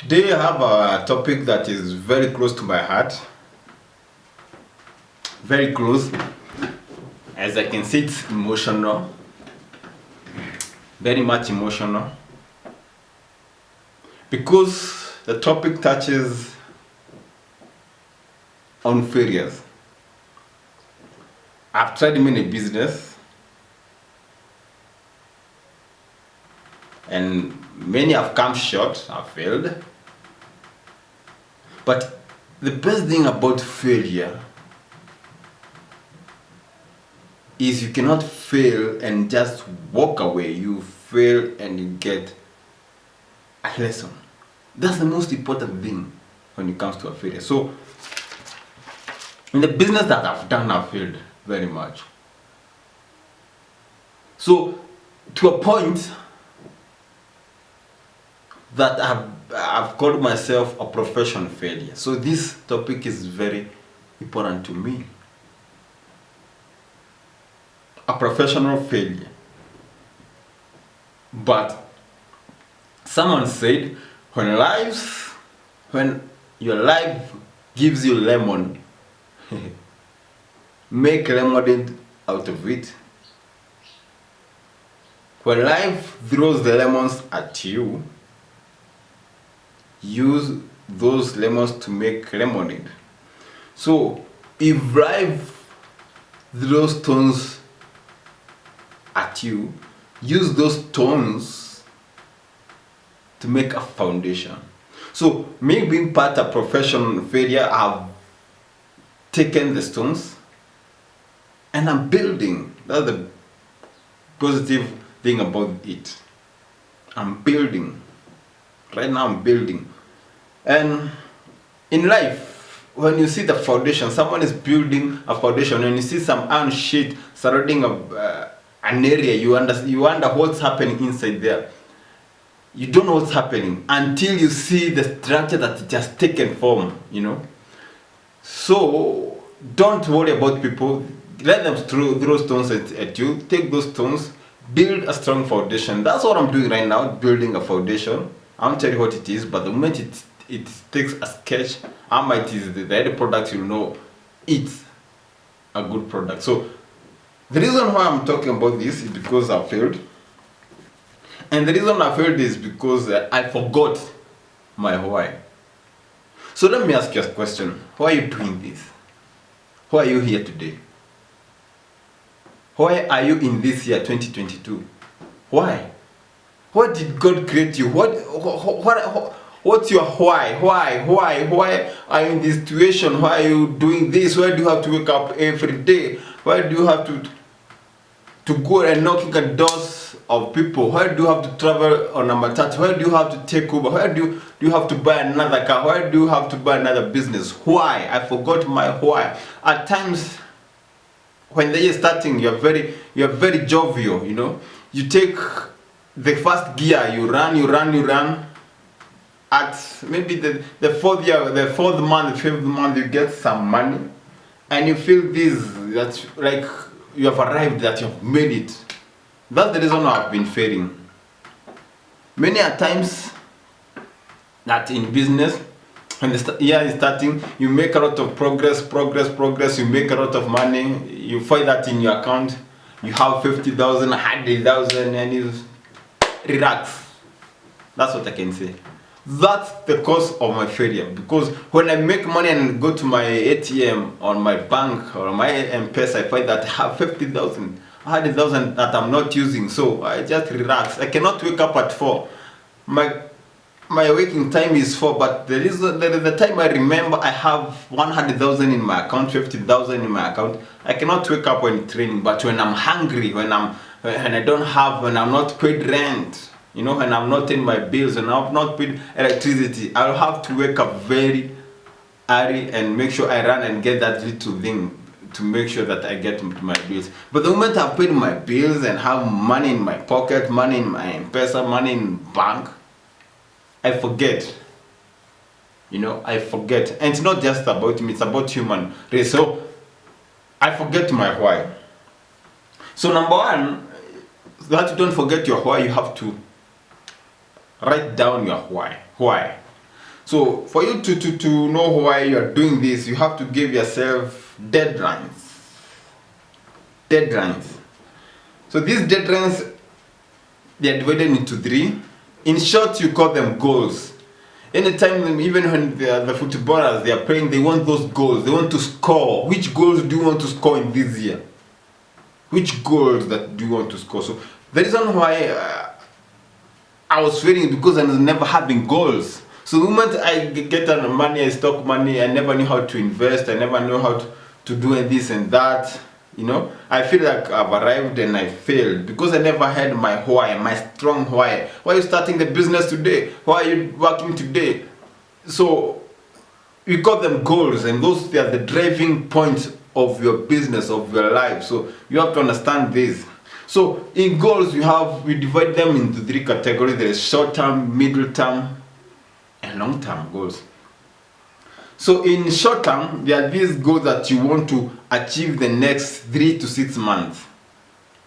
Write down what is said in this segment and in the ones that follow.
Today I have a topic that is very close to my heart. Very close. As I can see, it's emotional. Very much emotional. Because the topic touches on failures. I've tried many business and many have come short, have failed. But the best thing about failure is you cannot fail and just walk away. You fail and you get a lesson. That's the most important thing when it comes to a failure. So, in the business that I've done, I've failed very much. So, to a point that I've called myself a professional failure. So, this topic is very important to me. A professional failure. But someone said, when your life gives you lemon, make lemonade out of it. When life throws the lemons at you, use those lemons to make lemonade. So if life throws stones at you, use those stones to make a foundation. So me being part of professional failure, I've taken the stones and I'm building. That's the positive thing about it. I'm building. Right now I'm building. And in life, when you see the foundation, someone is building a foundation, and you see some iron sheet surrounding an area, you wonder what's happening inside there. You don't know what's happening until you see the structure that it has taken form, So don't worry about people. Let them throw stones at you. Take those stones, build a strong foundation. That's what I'm doing right now, building a foundation. I won't tell you what it is, but the moment it takes a sketch, how much is the end product, you know it's a good product. So the reason why I'm talking about this is because I failed. And the reason I failed is because I forgot my why. So let me ask you a question. Why are you doing this? Why are you here today? Why are you in this year 2022? Why? Why did God create you? What's your why? Why are you in this situation? Why are you doing this? Why do you have to wake up every day? Why do you have to go and knocking at doors of people? Why do you have to travel on a matatu? Why do you have to take Uber? Why do you have to buy another car? Why do you have to buy another business? Why? I forgot my why. At times, when they are starting, you're very jovial, You take the first gear, you run. At maybe the fourth year, the fourth month, the fifth month, you get some money, and you feel that's like you have arrived, that you have made it. That's the reason why I've been failing. Many a times that in business, when the year is starting, you make a lot of progress, you make a lot of money, you find that in your account, you have 50,000, 100,000, and you relax. That's what I can say. That's the cause of my failure, because when I make money and go to my ATM or my bank or my M-Pesa, I find that I have 50,000, 100,000 that I'm not using, so I just relax. I cannot wake up at 4. My waking time is 4, but there is the time I remember I have 100,000 in my account, 50,000 in my account. I cannot wake up when training, but when I'm hungry, when I'm not paid rent, when I'm not in my bills and I've not paid electricity, I'll have to wake up very early and make sure I run and get that little thing to make sure that I get to my bills. But the moment I've paid my bills and have money in my pocket, money in my M-Pesa, money in bank, I forget. I forget. And it's not just about me, it's about human race. So I forget my why. So number one, so that you don't forget your why, you have to write down your why. Why? So for you to know why you are doing this, you have to give yourself deadlines. So these deadlines, they are divided into three. In short, you call them goals. Anytime, even when the footballers, they are playing, they want those goals. They want to score. Which goals do you want to score in this year? Which goals that do you want to score? So the reason why I was failing because I was never having goals. So the moment I get money, I stock money, I never knew how to invest. I never knew how to do this and that. I feel like I've arrived and I failed because I never had my why, my strong why. Why are you starting the business today? Why are you working today? So we call them goals, and those are the driving points of your business, of your life. So you have to understand this. So in goals, we divide them into three categories. There is short-term, middle-term, and long-term goals. So in short term, there are these goals that you want to achieve the next 3 to 6 months.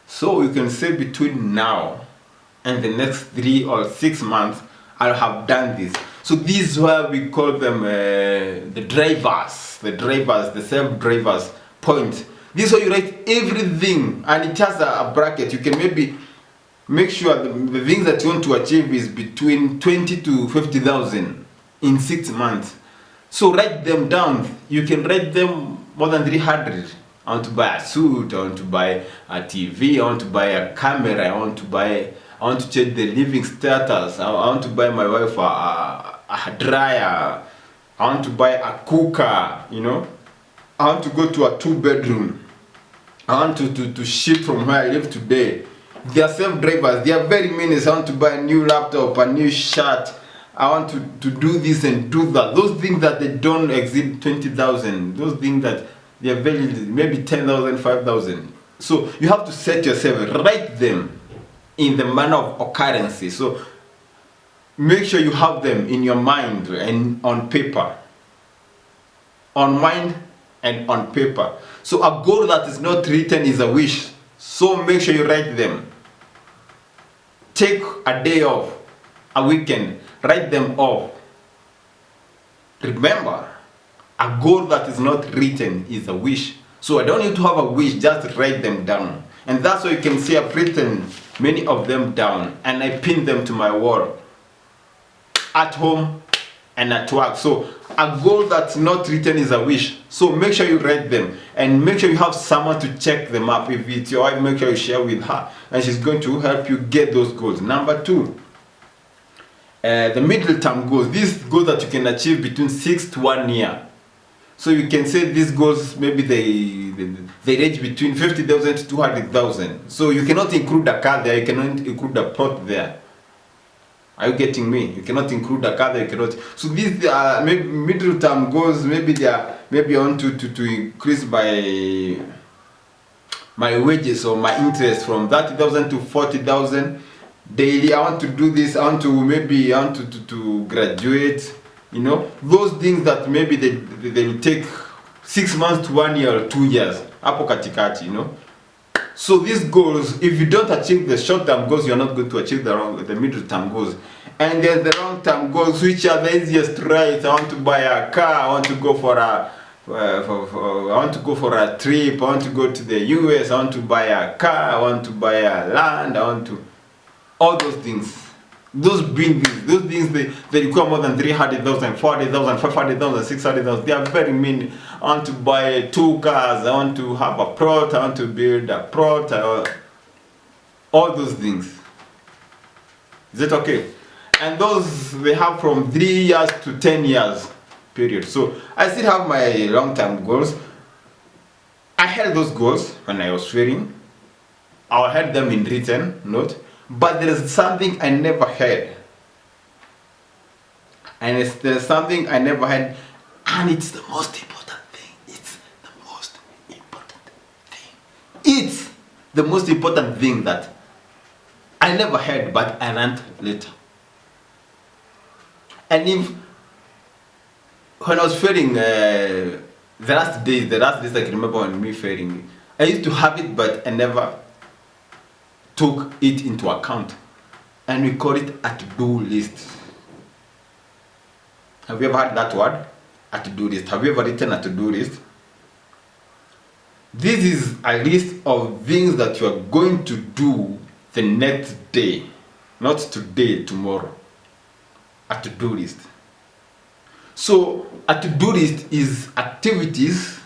So you can say between now and the next 3 or 6 months, I'll have done this. So this is why we call them the self-drivers point. This is why you write everything, and it has a bracket. You can maybe make sure the things that you want to achieve is between 20 to 50,000 in 6 months. So write them down. You can write them more than 300. I want to buy a suit, I want to buy a TV, I want to buy a camera, I want to change the living status, I want to buy my wife a dryer, I want to buy a cooker, I want to go to a 2-bedroom, I want to shift from where I live today. They are self-drivers, they are very minutes. I want to buy a new laptop, a new shirt, I want to do this and do that. Those things that they don't exceed 20,000, those things that they are very maybe 10,000, 5,000. So you have to set yourself, write them in the manner of occurrence. So make sure you have them in your mind and on paper. On mind and on paper. So a goal that is not written is a wish. So make sure you write them. Take a day off, a weekend. Write them off. Remember, a goal that is not written is a wish. So I don't need to have a wish, just write them down. And that's why you can see I've written many of them down and I pin them to my wall at home and at work. So a goal that's not written is a wish. So make sure you write them and make sure you have someone to check them up. If it's your wife, make sure you share with her and she's going to help you get those goals. Number 2. The middle term goals, these goals that you can achieve between 6 to 1 year. So you can say these goals, maybe they range between 50,000 to 200,000. So you cannot include a car there, you cannot include a plot there. Are you getting me? You cannot include a car there, you cannot. So these are maybe middle term goals, maybe I want to increase my wages or my interest from 30,000 to 40,000. Daily. I want to do this, I want to graduate, those things that maybe they will take 6 months to 1 year or 2 years, hapo katikati, So these goals, if you don't achieve the short-term goals, you're not going to achieve the middle-term goals. And there's the long-term goals, which are the easiest, right? I want to buy a car, I want to go for a trip, I want to go to the US, I want to buy a car, I want to buy a land, all those things. Those things they require more than 300,000, 40,000, 500,000, 600,000. They are very mean. I want to buy 2 cars, I want to have a plot, I want to build a plot, all those things. Is it okay? And those they have from 3 years to 10 years period. So I still have my long-term goals. I held those goals when I was training. I had them in written note. But there is something I never had. And there's something I never had. And it's the most important thing. It's the most important thing. It's the most important thing that I never had, but I learned later. And when I was failing, the last days I can remember when me failing, I used to have it, but I never took it into account, and we call it a to-do list. Have you ever heard that word? A to-do list. Have you ever written a to-do list? This is a list of things that you are going to do the next day. Not today, tomorrow. A to-do list. So a to-do list is activities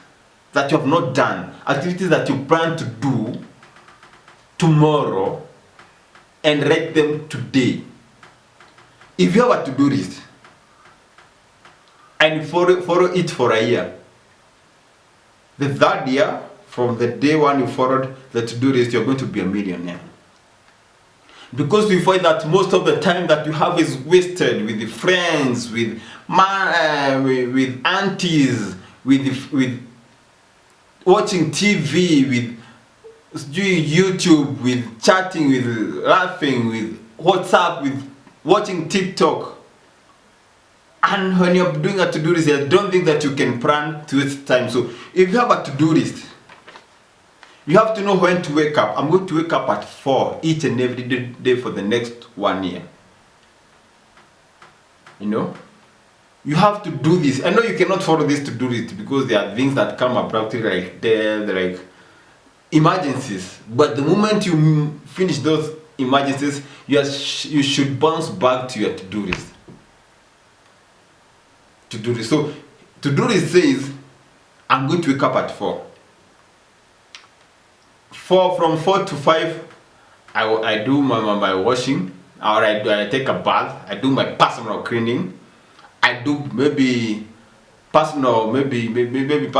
that you have not done, activities that you plan to do tomorrow, and write them today. If you have a to-do list and follow it for a year, the third year, from the day one you followed the to-do list, you're going to be a millionaire. Because we find that most of the time that you have is wasted with the friends, with aunties, with watching TV, with doing YouTube, with chatting, with laughing, with WhatsApp, with watching TikTok. And when you're doing a to-do list, I don't think that you can plan to waste time. So if you have a to-do list, you have to know when to wake up. I'm going to wake up at 4 each and every day for the next 1 year. You know? You have to do this. I know you cannot follow this to do it because there are things that come abruptly, like death, like emergencies. But the moment you finish those emergencies, you should bounce back to your to-do list. To-do list. So, to-do list says, I'm going to wake up at 4. From 4 to 5, I do my washing, or I take a bath, I do my personal cleaning, I do maybe personal, maybe